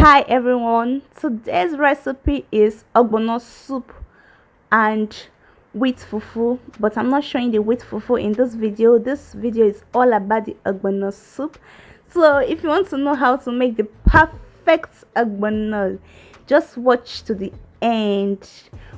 Hi everyone, today's recipe is ogbono soup and wheat fufu, but I'm not showing the wheat fufu in this video. This video is all about the ogbono soup. So if you want to know how to make the perfect ogbono, just watch to the end.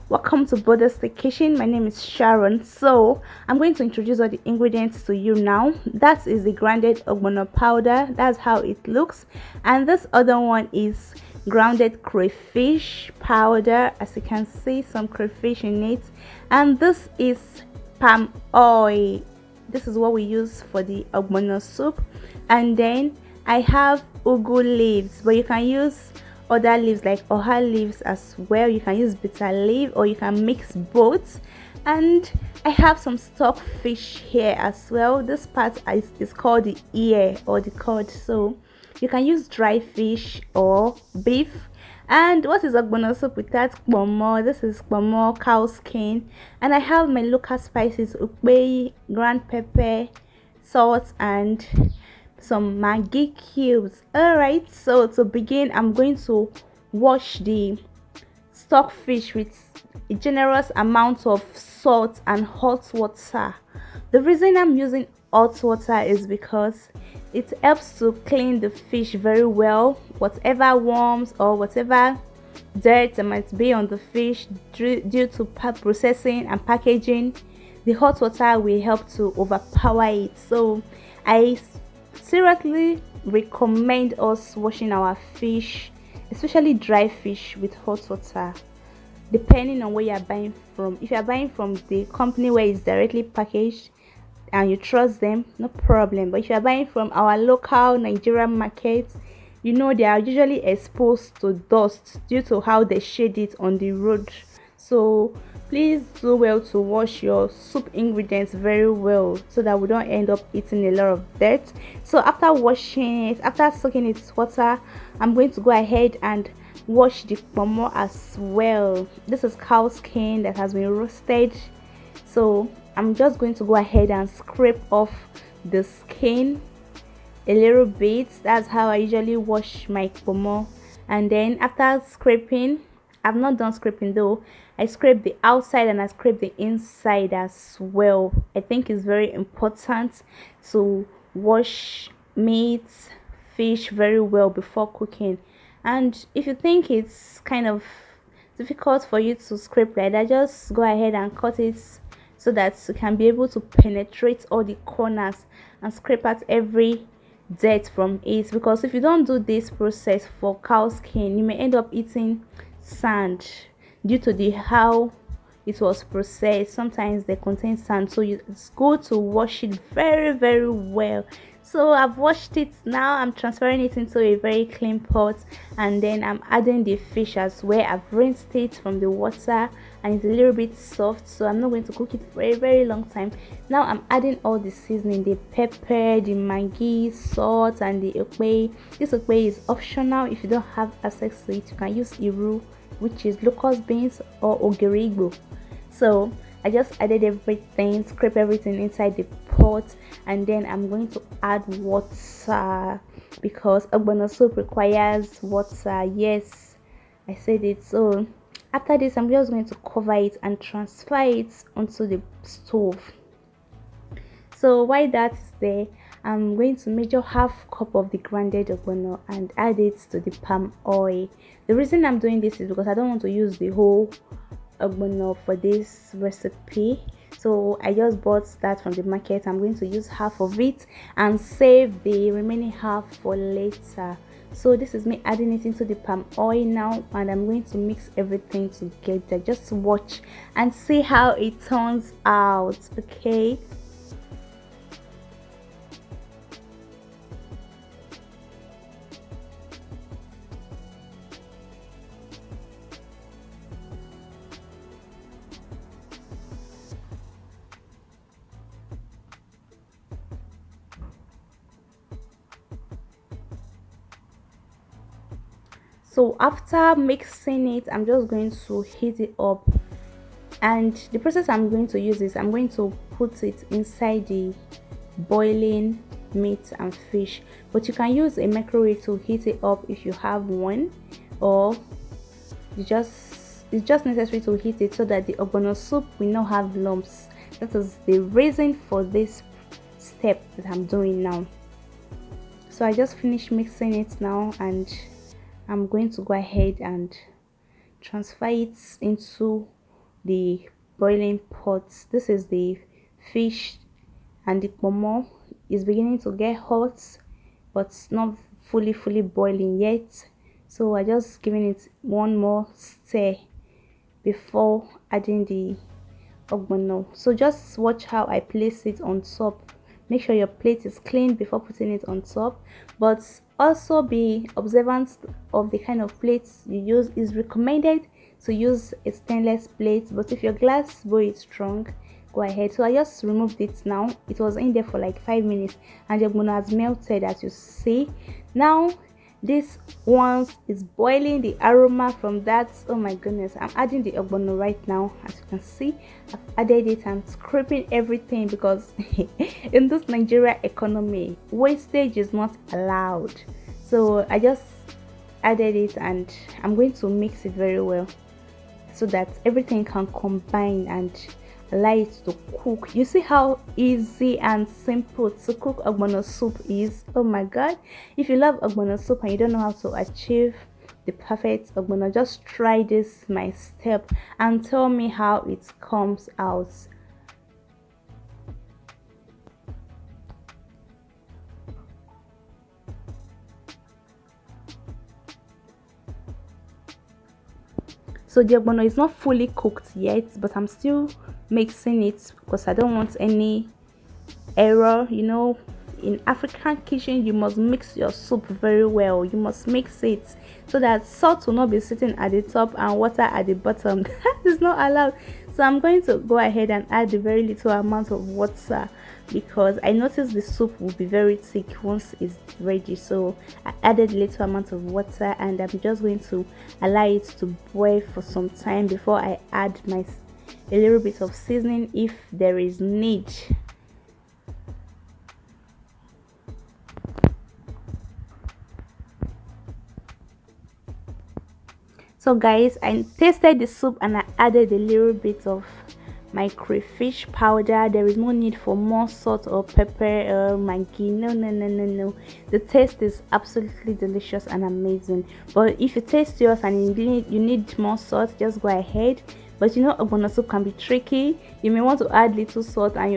Welcome to Boda's Kitchen. My name is Sharon. So I'm going to introduce all the ingredients to you now. That is the grounded ogbono powder. That's how it looks. And this other one is grounded crayfish powder. As you can see, some crayfish in it. And this is palm oil. This is what we use for the ogbono soup. And then I have ugu leaves, but you can use other leaves like oha leaves as well. You can use bitter leaf or you can mix both. And I have some stock fish here as well. This part is called the ear or the cod, so you can use dry fish or beef. And what is ogbono soup without kpomo? This is kpomo, cow skin. And I have my local spices, ukbe, ground pepper, salt, and some Maggi cubes. Alright, so to begin, I'm going to wash the stock fish with a generous amount of salt and hot water. The reason I'm using hot water is because it helps to clean the fish very well. Whatever worms or whatever dirt that might be on the fish due to processing and packaging, the hot water will help to overpower it. So I seriously recommend us washing our fish, especially dry fish, with hot water, depending on where you're buying from. If you're buying from the company where it's directly packaged and you trust them, no problem. But if you're buying from our local Nigerian market, you know they are usually exposed to dust due to how they shade it on the road. So please do well to wash your soup ingredients very well so that we don't end up eating a lot of dirt. So after washing it, after soaking it with water, I'm going to go ahead and wash the kpomo as well. This is cow skin that has been roasted, so I'm just going to go ahead and scrape off the skin a little bit. That's how I usually wash my kpomo. And then after scraping, I've not done scraping though, I scrape the outside and I scrape the inside as well. I think it's very important to wash meat, fish very well before cooking. And if you think it's kind of difficult for you to scrape like that, just go ahead and cut it so that you can be able to penetrate all the corners and scrape out every dirt from it. Because if you don't do this process for cow skin, you may end up eating sand due to the how it was processed. Sometimes they contain sand, so it's good to wash it very well. So I've washed it. Now I'm transferring it into a very clean pot, and then I'm adding the fish as well. I've rinsed it from the water and it's a little bit soft, so I'm not going to cook it for a very long time. Now I'm adding all the seasoning, the pepper, the Maggi, salt, and the ukbe. This ukbe is optional. If you don't have access to it, you can use iru, which is locust beans, or ogirigo. So I just added everything, scrape everything inside the pot, and then I'm going to add water because ogbono soup requires water. Yes, I said it. So after this, I'm just going to cover it and transfer it onto the stove. So while that's there, I'm going to measure half cup of the grounded ogbono and add it to the palm oil. The reason I'm doing this is because I don't want to use the whole ogbono for this recipe, so I just bought that from the market. I'm going to use half of it and save the remaining half for later. So this is me adding it into the palm oil now, and I'm going to mix everything together. Just watch and see how it turns out. Okay, so after mixing it, I'm just going to heat it up. And the process I'm going to use is I'm going to put it inside the boiling meat and fish, but you can use a microwave to heat it up if you have one, or it's just necessary to heat it so that the ogbono soup will not have lumps. That is the reason for this step that I'm doing now. So I just finished mixing it now, and I'm going to go ahead and transfer it into the boiling pot. This is the fish, and the pomo is beginning to get hot, but not fully boiling yet. So I just giving it one more stir before adding the ogbono. So just watch how I place it on top. Make sure your plate is clean before putting it on top, but also be observant of the kind of plates you use. Is recommended to use a stainless plate, but if your glass bowl is strong, go ahead. So I just removed it now. It was in there for like 5 minutes, and the ogbono has melted, as you see. Now this once is boiling, the aroma from that, oh my goodness. I'm adding the ogbono right now. As you can see, I've added it. I'm scraping everything because in this Nigeria economy, wastage is not allowed. So I just added it, and I'm going to mix it very well so that everything can combine and allow it to cook. You see how easy and simple to cook ogbono soup is. Oh my god, if you love ogbono soup and you don't know how to achieve the perfect ogbono, just try this my step and tell me how it comes out. So the ogbono is not fully cooked yet, but I'm still mixing it because I don't want any error. You know, in African kitchen you must mix your soup very well. You must mix it so that salt will not be sitting at the top and water at the bottom. That is not allowed. So I'm going to go ahead and add a very little amount of water, because I noticed the soup will be very thick once it's ready. So I added a little amount of water, and I'm just going to allow it to boil for some time before I add a little bit of seasoning if there is need. So guys, I tasted the soup and I added a little bit of my crayfish powder. There is no need for more salt or pepper or maggi. No. The taste is absolutely delicious and amazing. But if you taste yours and you need more salt, just go ahead. But you know, ogbono soup can be tricky. You may want to add little salt and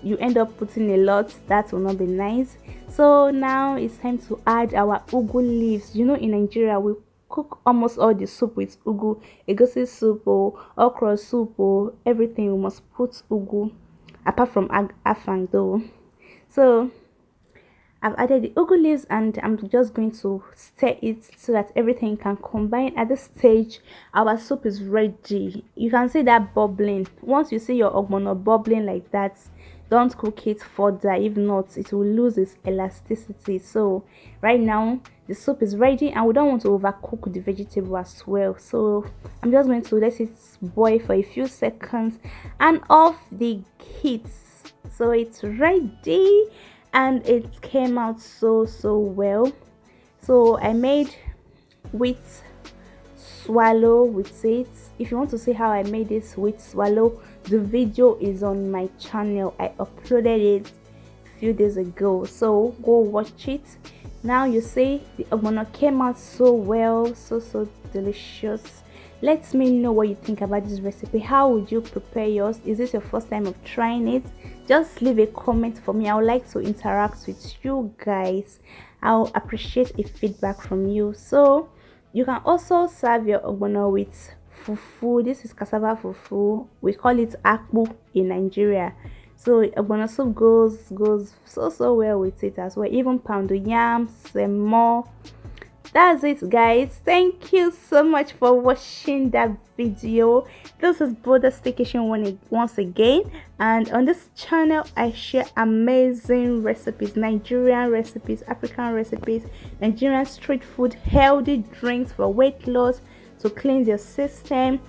you end up putting a lot. That will not be nice. So now it's time to add our ugu leaves. You know, in Nigeria we cook almost all the soup with ugu. Egusi soup or okra soup or everything, we must put ugu, apart from afang though. So I've added the ugu leaves, and I'm just going to stir it so that everything can combine. At this stage, our soup is ready. You can see that bubbling. Once you see your ogbono bubbling like that, don't cook it further. If not, it will lose its elasticity. So right now the soup is ready, and we don't want to overcook the vegetable as well. So I'm just going to let it boil for a few seconds and off the heat. So it's ready, and it came out so well. So I made wheat swallow with it. If you want to see how I made this wheat swallow, the video is on my channel. I uploaded it a few days ago, so go watch it. Now you see the ogbono came out so well, so delicious. Let me know what you think about this recipe. How would you prepare yours? Is this your first time of trying it? Just leave a comment for me. I would like to interact with you guys. I'll appreciate a feedback from you. So you can also serve your ogbono with fufu. This is cassava fufu. We call it akpu in Nigeria. So ogbono soup goes so well with it as well. Even poundo yams and more. That's it, guys. Thank you so much for watching that video. This is Brother Staycation once again, and on this channel I share amazing recipes, Nigerian recipes, African recipes, Nigerian street food, healthy drinks for weight loss, to cleanse your system.